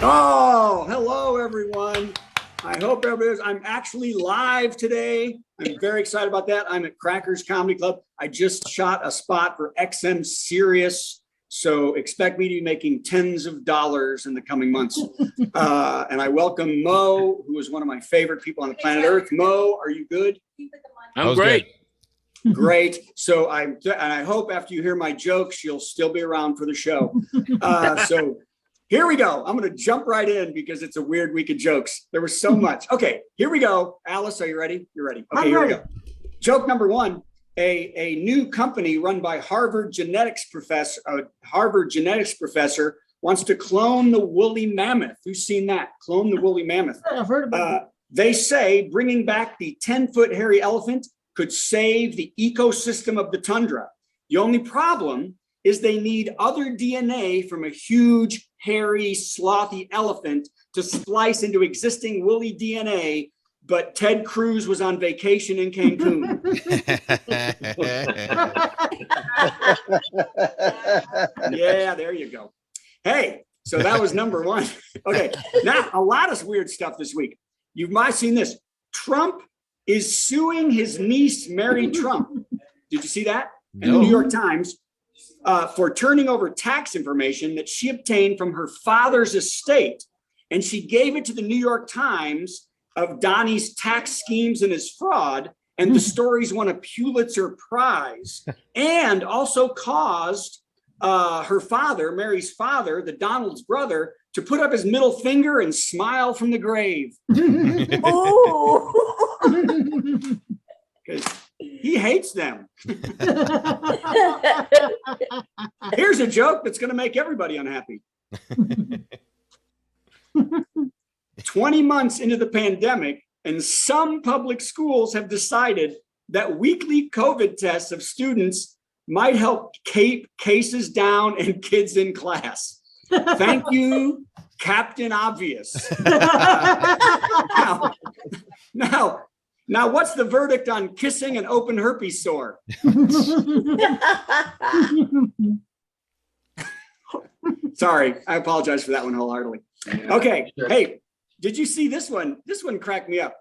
Oh, hello, everyone. I hope everybody's, I'm actually live today. I'm very excited about that. I'm at Crackers Comedy Club. I just shot a spot for XM Sirius. So expect me to be making tens of dollars in the coming months. And I welcome Mo, who is one of my favorite people on the planet Earth. Mo, are you good? I'm great. Great. So I hope after you hear my jokes, you'll still be around for the show. So here we go. I'm going to jump right in because it's a weird week of jokes. There was so much. Okay, here we go. Alice, are you ready? You're ready. Okay, here we go. Joke number one. A new company run by Harvard genetics professor wants to clone the woolly mammoth. Who's seen that? Clone the woolly mammoth. I've heard about it. They say bringing back the 10-foot hairy elephant could save the ecosystem of the tundra. The only problem is they need other DNA from a huge, hairy, slothy elephant to splice into existing woolly DNA, but Ted Cruz was on vacation in Cancun. Yeah, there you go. Hey, so that was number one. Okay, now a lot of weird stuff this week. You might have seen this. Trump is suing his niece, Mary Trump. Did you see that? In the New York Times. For turning over tax information that she obtained from her father's estate. And she gave it to the New York Times of Donnie's tax schemes and his fraud. And the stories won a Pulitzer Prize and also caused her father, Mary's father, the Donald's brother, to put up his middle finger and smile from the grave. Because he hates them. Here's a joke that's going to make everybody unhappy. 20 months into the pandemic, and some public schools have decided that weekly COVID tests of students might help keep cases down and kids in class. Thank you, Captain Obvious. Now, what's the verdict on kissing an open herpes sore? Sorry, I apologize for that one wholeheartedly. Okay, hey, did you see this one? This one cracked me up.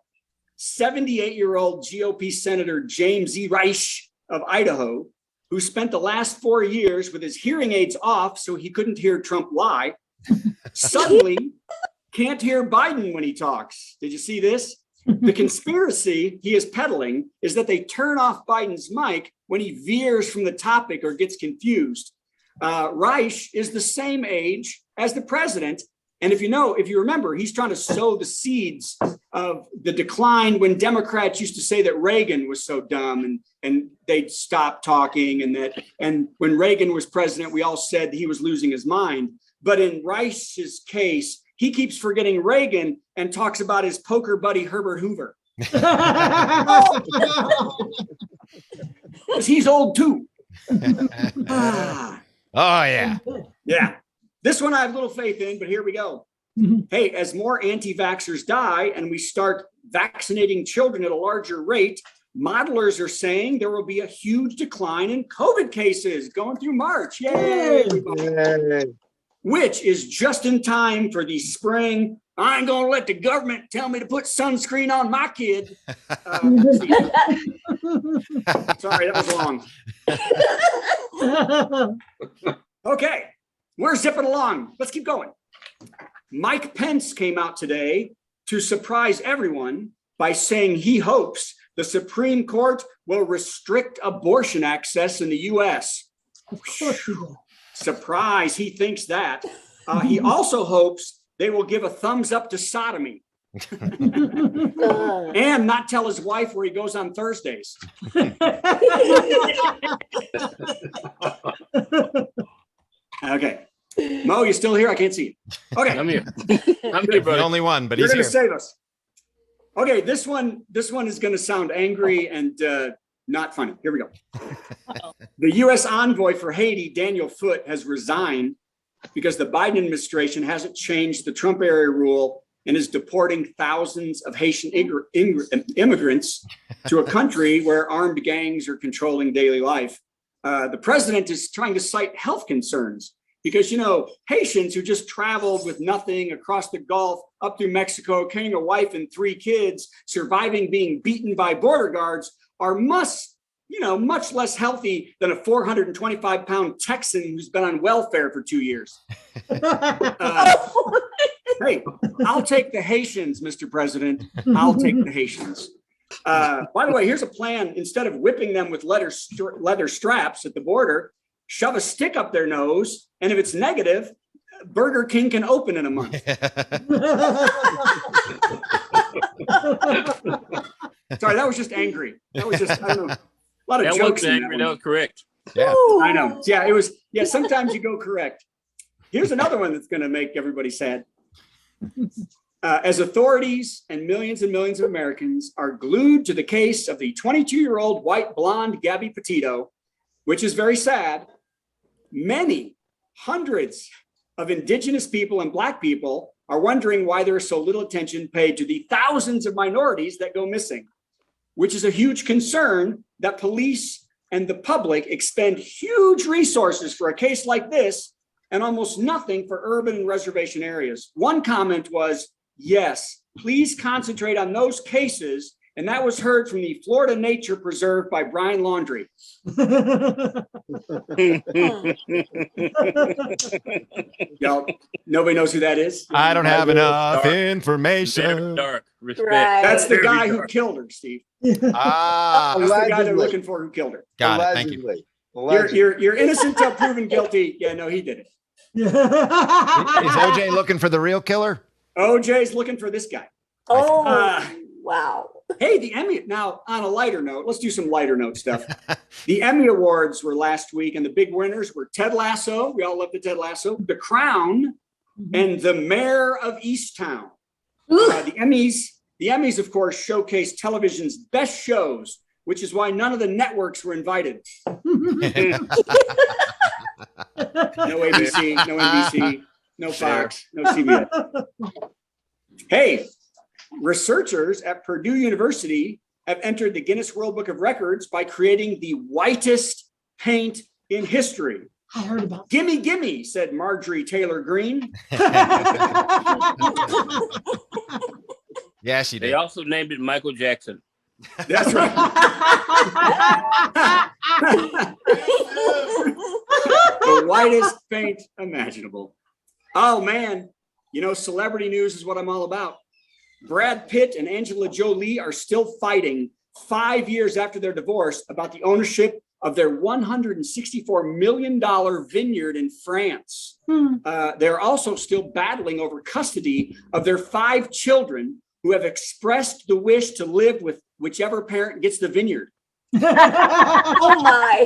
78-year-old GOP Senator James Ereich of Idaho, who spent the last 4 years with his hearing aids off so he couldn't hear Trump lie, suddenly can't hear Biden when he talks. Did you see this? The conspiracy he is peddling is that they turn off Biden's mic when he veers from the topic or gets confused. Reich is the same age as the president. And if you remember, he's trying to sow the seeds of the decline when Democrats used to say that Reagan was so dumb and they'd stop talking. And when Reagan was president, we all said he was losing his mind. But in Reich's case, he keeps forgetting Reagan and talks about his poker buddy, Herbert Hoover. Because he's old too. Oh, yeah. Yeah. This one I have little faith in, but here we go. Hey, as more anti-vaxxers die and we start vaccinating children at a larger rate, modelers are saying there will be a huge decline in COVID cases going through March. Yay! Yay. Which is just in time for the spring. I ain't gonna let the government tell me to put sunscreen on my kid. Sorry, that was long. Okay, we're zipping along. Let's keep going. Mike Pence came out today to surprise everyone by saying he hopes the Supreme Court will restrict abortion access in the U.S. Surprise, he thinks that. He also hopes they will give a thumbs up to sodomy and not tell his wife where he goes on Thursdays. Okay. Mo, you still here? I can't see you. Okay. I'm here. I'm here, buddy. The only one, but You're he's going here. to save us. Okay, this one is going to sound angry and not funny. Here we go. The U.S. envoy for Haiti, Daniel Foote, has resigned because the Biden administration hasn't changed the Trump era rule and is deporting thousands of Haitian immigrants to a country where armed gangs are controlling daily life. The president is trying to cite health concerns because, you know, Haitians who just traveled with nothing across the Gulf up through Mexico, carrying a wife and 3 kids, surviving being beaten by border guards are much less healthy than a 425-pound Texan who's been on welfare for 2 years. Hey, I'll take the Haitians, Mr. President. I'll take the Haitians. By the way, here's a plan. Instead of whipping them with leather straps at the border, shove a stick up their nose, and if it's negative, Burger King can open in a month. Sorry, that was just angry. That was just, I don't know, a lot of jokes in that one. That was correct. Yeah. I know. Yeah, it was. Yeah, sometimes you go correct. Here's another one that's going to make everybody sad. As authorities and millions of Americans are glued to the case of the 22-year-old white blonde Gabby Petito, which is very sad, many hundreds of indigenous people and Black people are wondering why there is so little attention paid to the thousands of minorities that go missing, which is a huge concern that police and the public expend huge resources for a case like this and almost nothing for urban and reservation areas. One comment was, yes, please concentrate on those cases. And that was heard from the Florida Nature Preserve by Brian Laundrie. Y'all, nobody knows who that is? I don't have enough information. Dark. Respect. Right. That's the guy who killed her, Steve. That's the guy they're looking for who killed her. Got it. Thank you. You're innocent till proven guilty. Yeah, no, he did it. Is OJ looking for the real killer? OJ's looking for this guy. Oh, wow. Hey, the Emmy. Now, on a lighter note, let's do some lighter note stuff. The Emmy Awards were last week, and the big winners were Ted Lasso. We all love the Ted Lasso. The Crown, and The Mayor of Easttown. The Emmys, of course, showcase television's best shows, which is why none of the networks were invited. No ABC, no NBC, no Fox, no CBS. Hey, researchers at Purdue University have entered the Guinness World Book of Records by creating the whitest paint in history. I heard about Gimme, gimme, said Marjorie Taylor Greene. Yes, you did. They also named it Michael Jackson. That's right. The whitest paint imaginable. Oh, man. You know, celebrity news is what I'm all about. Brad Pitt and Angela Jolie are still fighting 5 years after their divorce about the ownership of their $164 million vineyard in France. They're also still battling over custody of their 5 children who have expressed the wish to live with whichever parent gets the vineyard. Oh my.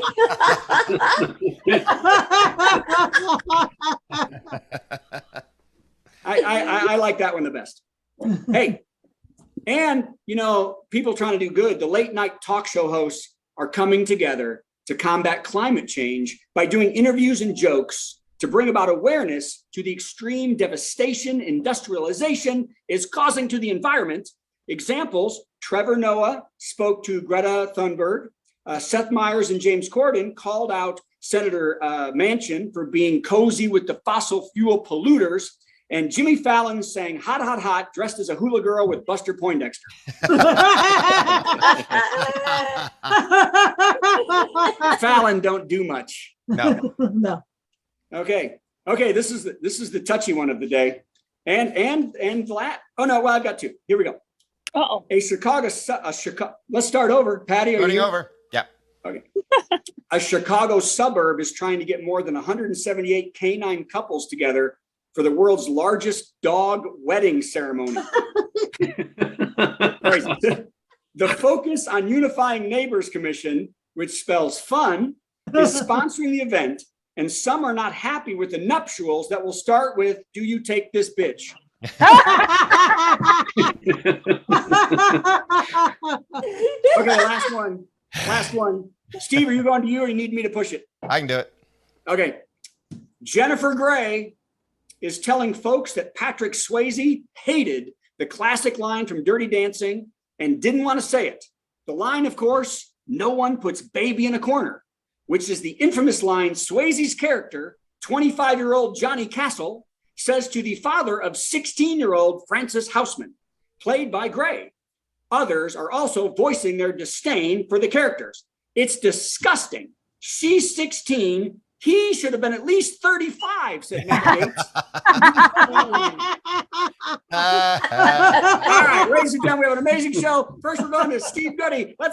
I like that one the best. Hey, and, you know, people trying to do good. The late night talk show hosts are coming together to combat climate change by doing interviews and jokes to bring about awareness to the extreme devastation industrialization is causing to the environment. Examples, Trevor Noah spoke to Greta Thunberg. Seth Meyers and James Corden called out Senator Manchin for being cozy with the fossil fuel polluters. And Jimmy Fallon sang hot, hot, hot, dressed as a hula girl with Buster Poindexter. Fallon don't do much. No. No. Okay. This is the touchy one of the day. And flat. Oh no, well, I've got 2. Here we go. Uh-oh. Chicago. Let's start over. Patty, Starting over. Yeah. Okay. A Chicago suburb is trying to get more than 178 canine couples together for the world's largest dog wedding ceremony. The Focus on Unifying Neighbors Commission, which spells fun, is sponsoring the event, and some are not happy with the nuptials that will start with, "Do you take this bitch?" Okay, last one. Steve, are you going to you or you need me to push it? I can do it. Okay. Jennifer Grey is telling folks that Patrick Swayze hated the classic line from Dirty Dancing and didn't want to say it. The line, of course, "No one puts baby in a corner," which is the infamous line Swayze's character 25-year-old Johnny Castle says to the father of 16-year-old Francis Houseman, played by Gray. Others are also voicing their disdain for the characters. It's disgusting. She's 16. He should have been at least 35, said Matt Gates. All right, ladies and gentlemen, we have an amazing show. First, we're going to Steve Goody. Let's